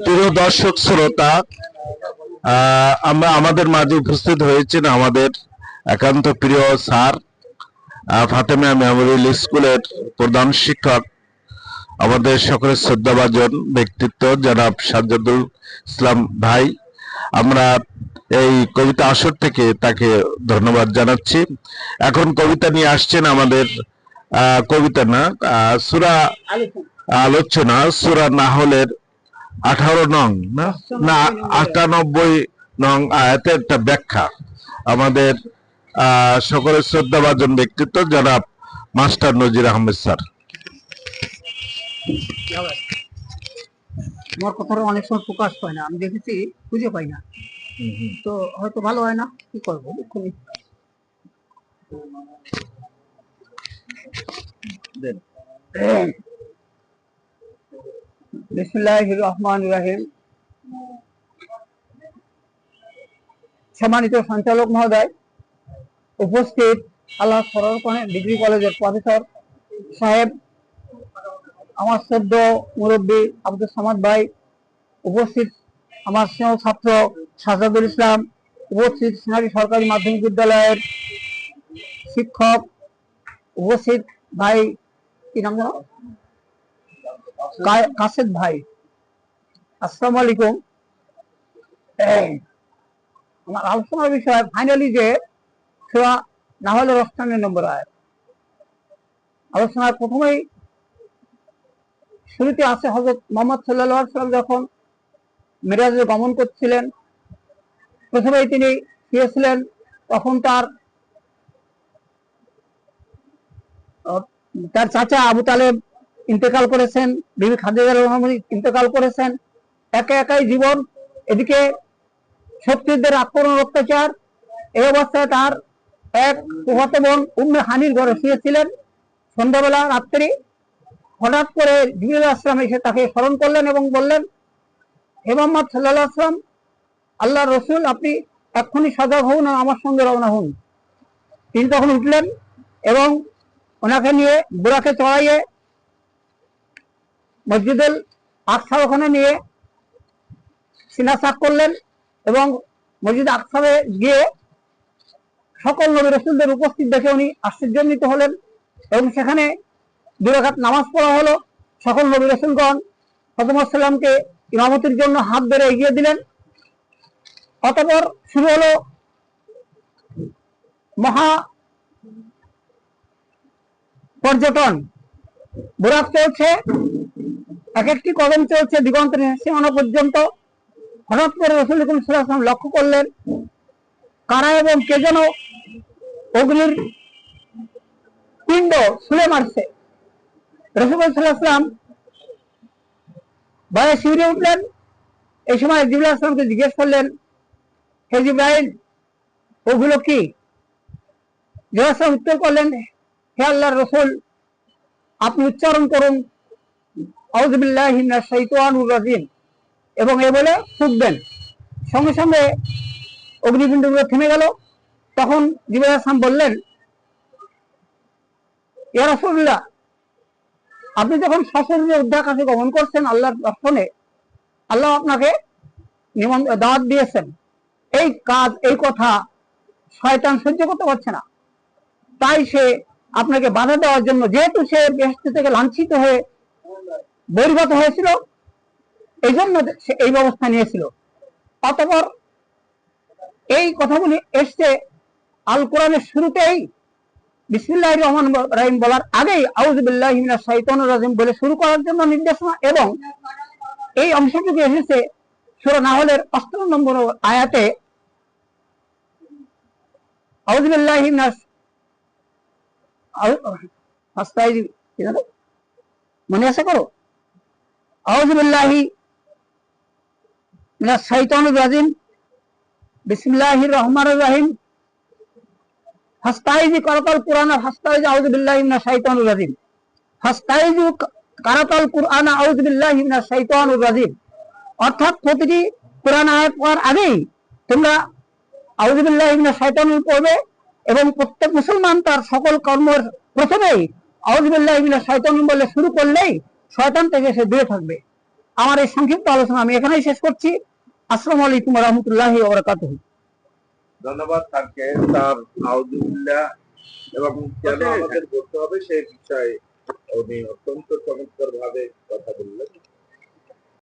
প্রিয় দর্শক শ্রোতা, আমরা আমাদের মাঝে উপস্থিত হয়েছেন আমাদের একান্ত প্রিয় স্যার, ফাতেমা মেমোরিয়াল স্কুলের প্রধান শিক্ষক, আমাদের সকলের শ্রদ্ধাভাজন ব্যক্তিত্ব জনাব সাজ্জাদুল ইসলাম ভাই। আমরা এই কবিতা আসর থেকে তাকে ধন্যবাদ জানাচ্ছি। এখন কবিতা নিয়ে আসছেন আমাদের, কবিতা না, সূরা আলোচনা, সূরা নাহলের 18 নং না 98 নং আয়াতের একটা ব্যাখ্যা। আমাদের সকলের শ্রদ্ধাভাজন ব্যক্তিত্ব জনাব মাস্টার নজির আহমেদ স্যার। আমার কথাটা অনেক সময় প্রকাশ পায় না, আমি দেখেছি খুঁজে পাই না, তো হয়তো ভালো হয় না, কি করবো। বিসমিল্লাহির রহমানির রহিম। সম্মানিত সঞ্চালক মহোদয়, উপস্থিত আল্লাহ সরকার ডিগ্রি কলেজের প্রফেসর সাহেব, আমার শ্রদ্ধ মুরব্বী আব্দুল সামাদ ভাই, উপস্থিত আমার স্নেহ ছাত্র সাজ্জাদুল ইসলাম, উপস্থিত সিনারি সরকারি মাধ্যমিক বিদ্যালয়ের শিক্ষক, উপস্থিত ভাই কি নাম কাসেদ ভাই, আসসালামু আলাইকুম। আমার আলোচনার বিষয় ফাইনালি যে সূরা নাহলের 98 নম্বর আয়াত। আলোচনার প্রথমেই শুরুতে আছে হযরত মুহাম্মদ সাল্লাল্লাহু আলাইহি ওয়াসাল্লাম যখন মিরাজে গমন করছিলেন, প্রথমেই তিনি শুয়েছিলেন, তখন তার চাচা আবু তালেব ইন্তেকাল করেছেন, বিবি খাদিজা রাদিয়াল্লাহু আনহা ইন্তেকাল করেছেন। একা একাই জীবন, এদিকে শত্রুদের আক্রমণ অত্যাচার। এই অবস্থায় তার এক ফুফাতো বোন উম্মে হানির ঘরে শুয়েছিলেন। সন্ধ্যাবেলা রাত্রি হঠাৎ করে জিবরিল আলাইহিস সালাম এসে তাকে স্মরণ করলেন এবং বললেন, হে মুহাম্মদ সাল্লাল্লাহু আলাইহি ওয়াসাল্লাম, আল্লাহর রাসূল, আপনি এক্ষুনি সজাগ হন আর আমার সঙ্গে রওনা হন। তিনি তখন উঠলেন এবং ওনাকে নিয়ে বুরাকে চড়াইয়ে মসজিদুল আকসা ওখানে নিয়ে সিনাসাক করলেন এবং মসজিদ আকসায় গিয়ে সকল নবী রাসূলদের উপস্থিত দেখে উনি আশ্চর্যান্বিত হলেন এবং সেখানে 2 রাকাত নামাজ পড়া হলো। সকল নবী রাসূলগণ ফাতেমা সাল্লামকে ইমামতির জন্য হাত ধরে এগিয়ে দিলেন। অতঃপর শুরু হলো মহা পর্যটন। বুরাক চলছে, এক একটি কদম চলছে দিগন্তের সীমানা পর্যন্ত। হঠাৎ করে রাসূল সাল্লাল্লাহু আলাইহি ওয়াসাল্লাম লক্ষ্য করলেন কারা এবং কে যেন অগ্নির পিণ্ড ছুঁড়ে মারছে। রাসূল সাল্লাল্লাহু আলাইহি ওয়াসাল্লাম ভয়ে শিউরে উঠলেন। এই সময় জিবরাইল আলাইহিস সালামকে জিজ্ঞেস করলেন, হে জিবরাইল, ওগুলো কি? জিবরাইল আলাইহিস সালাম উত্তর করলেন, হে আল্লাহর রাসূল, আপনি উচ্চারণ করুন আউযু বিল্লাহি মিনাশ শাইতানির রাজিম এবং এ বলে ফুঁকবেন। সঙ্গে সঙ্গে অগ্নিপিণ্ডগুলো থেমে গেল। তখন জিবরাইল আলাইহিস সালাম বললেন, ইয়া রাসূলুল্লাহ, আপনি যখন সশরীরে ঊর্ধ্বাকাশে গমন করছেন আল্লাহর দর্শনে, আল্লাহ আপনাকে দাওয়াত দিয়েছেন। এই কাজ, এই কথা শয়তান সহ্য করতে পারছে না, তাই সে আপনাকে বাধা দেওয়ার জন্য, যেহেতু সে বেহেশত থেকে লাঞ্ছিত হয়ে বহির্গত হয়েছিল, এই জন্য সে এই ব্যবস্থা নিয়েছিল। অতঃপর এই কথাগুলি এসছে আল কোরআনের শুরুতেই বিসমিল্লাহির রহমানির রহিম বলার আগেই আউযু বিল্লাহি মিনাশ শাইতানির রাজিম বলে শুরু করার জন্য নির্দেশনা, এবং এই অংশটুকু এসেছে সূরা নাহলের 58 নম্বর আয়াতে আউযু বিল্লাহি মিনাশ মনে আছে করো, আউযু বিল্লাহি মিনাশ শাইতানির রাজিম বিসমিল্লাহির রহমানির রহিম ফাস্তাইযু কারাতাল কুরআনা ফাস্তাইযু আউযু বিল্লাহি মিনাশ শাইতানির রাজিম ফাস্তাইযু কারাতাল কুরআনা আউযু বিল্লাহি মিনাশ শাইতানির রাজিম। অর্থাৎ প্রতিটি কোরআন আয়াত পড়ার আগেই তোমরা আউযু বিল্লাহি মিনাশ শাইতানির পড়বে এবং প্রত্যেক মুসলমান তার সকল কর্মের প্রথমেই আউযু বিল্লাহি মিনাশ শাইতানির বলে শুরু করলেই শয়তান থেকে সে দূরে থাকবে। আমার এই সংক্ষিপ্ত আলোচনা আমি এখানেই শেষ করছি। আসসালামু আলাইকুম ওয়া রাহমাতুল্লাহি ওয়া বারাকাতুহু। ধন্যবাদ স্যারকে। স্যার নাউজুবিল্লাহ এবং কেন আমাদের করতে হবে সেই বিষয়ে উনি অত্যন্ত চমৎকার ভাবে কথা বললেন।